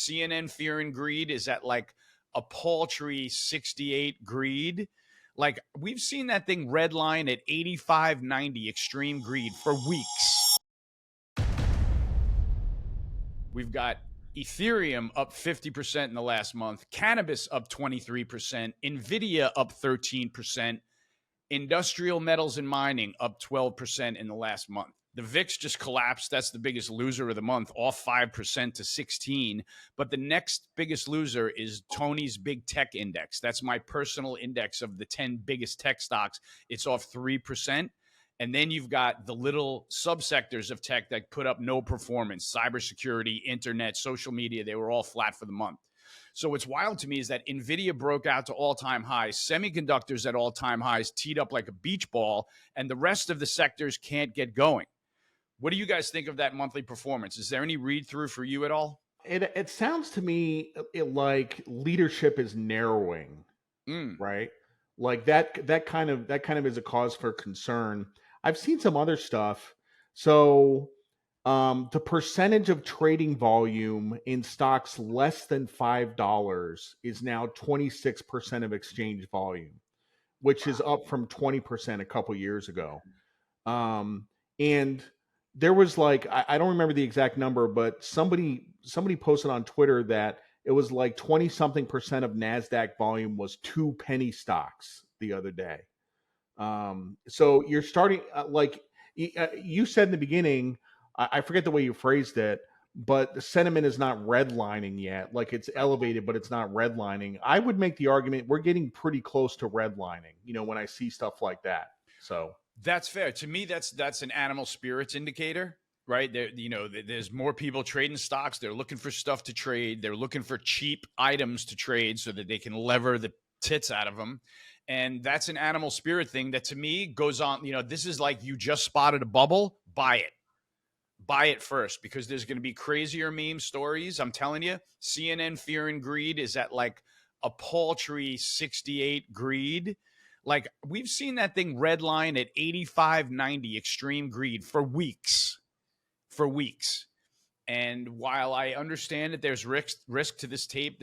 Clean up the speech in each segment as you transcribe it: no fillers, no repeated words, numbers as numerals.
CNN Fear and Greed is at like a paltry 68 greed. Like we've seen that thing redline at 85.90 extreme greed for weeks. We've got Ethereum up 50% in the last month, cannabis up 23%, Nvidia up 13%, industrial metals and mining up 12% in the last month. The VIX just collapsed. That's the biggest loser of the month, off 5% to 16. But the next biggest loser is Tony's Big Tech Index. That's my personal index of the 10 biggest tech stocks. It's off 3%. And then you've got the little subsectors of tech that put up no performance: cybersecurity, internet, social media. They were all flat for the month. So what's wild to me is that Nvidia broke out to all-time highs, semiconductors at all-time highs, teed up like a beach ball, and the rest of the sectors can't get going. What do you guys think of that monthly performance? Is there any read-through for you at all? It sounds to me like leadership is narrowing, right? Like that kind of is a cause for concern. I've seen some other stuff. So the percentage of trading volume in stocks less than $5 is now 26% of exchange volume, which is up from 20% a couple years ago. And there was like, I don't remember the exact number, but somebody posted on Twitter that it was like 20 something percent of NASDAQ volume was 2 penny stocks the other day. So you're starting, like you said in the beginning, I forget the way you phrased it, but the sentiment is not redlining yet. Like it's elevated, but it's not redlining. I would make the argument we're getting pretty close to redlining, when I see stuff like that. So that's fair. To me, that's an animal spirits indicator, right? There's more people trading stocks. They're looking for stuff to trade. They're looking for cheap items to trade so that they can lever the tits out of them. And that's an animal spirit thing that to me goes on. This is like you just spotted a bubble, buy it. Buy it first, because there's going to be crazier meme stories. I'm telling you, CNN Fear and Greed is at like a paltry 68 greed. Like we've seen that thing redline at 85.90 extreme greed for weeks. And while I understand that there's risk to this tape,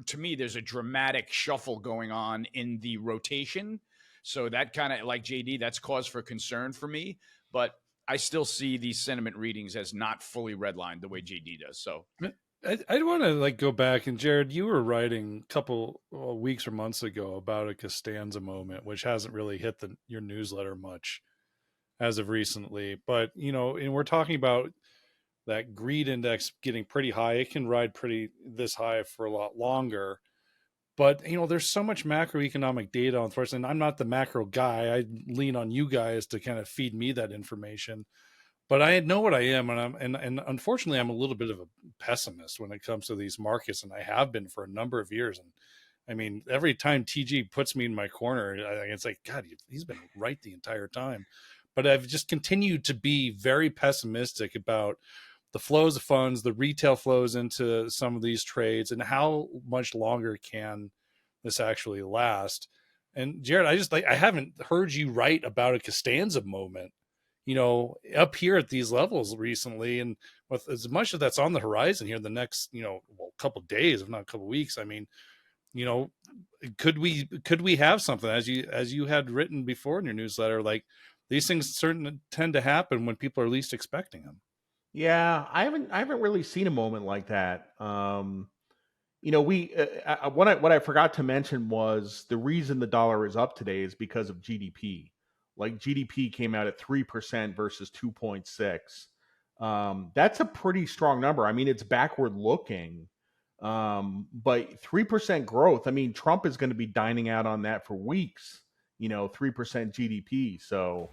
to me there's a dramatic shuffle going on in the rotation. So that kind of, like JD, that's cause for concern for me. But I still see these sentiment readings as not fully redlined the way JD does. So I'd want to go back, and Jared, you were writing a couple weeks or months ago about a Costanza moment, which hasn't really hit your newsletter much as of recently. But, and we're talking about that greed index getting pretty high. It can ride this high for a lot longer. But, there's so much macroeconomic data, unfortunately. And I'm not the macro guy. I lean on you guys to kind of feed me that information. But I know what I am, and unfortunately, I'm a little bit of a pessimist when it comes to these markets, and I have been for a number of years. And I mean, every time TG puts me in my corner, it's like, God, he's been right the entire time. But I've just continued to be very pessimistic about the flows of funds, the retail flows into some of these trades, and how much longer can this actually last. And Jared, I haven't heard you write about a Costanza moment, up here at these levels recently. And with as much of that's on the horizon here the next, couple of days, if not a couple of weeks, I mean, could we have something, as you had written before in your newsletter, like these things certainly tend to happen when people are least expecting them. Yeah, I haven't really seen a moment like that. What I forgot to mention was the reason the dollar is up today is because of GDP. Like GDP came out at 3% versus 2.6. That's a pretty strong number. I mean, it's backward looking, but 3% growth. I mean, Trump is going to be dining out on that for weeks. 3% GDP. So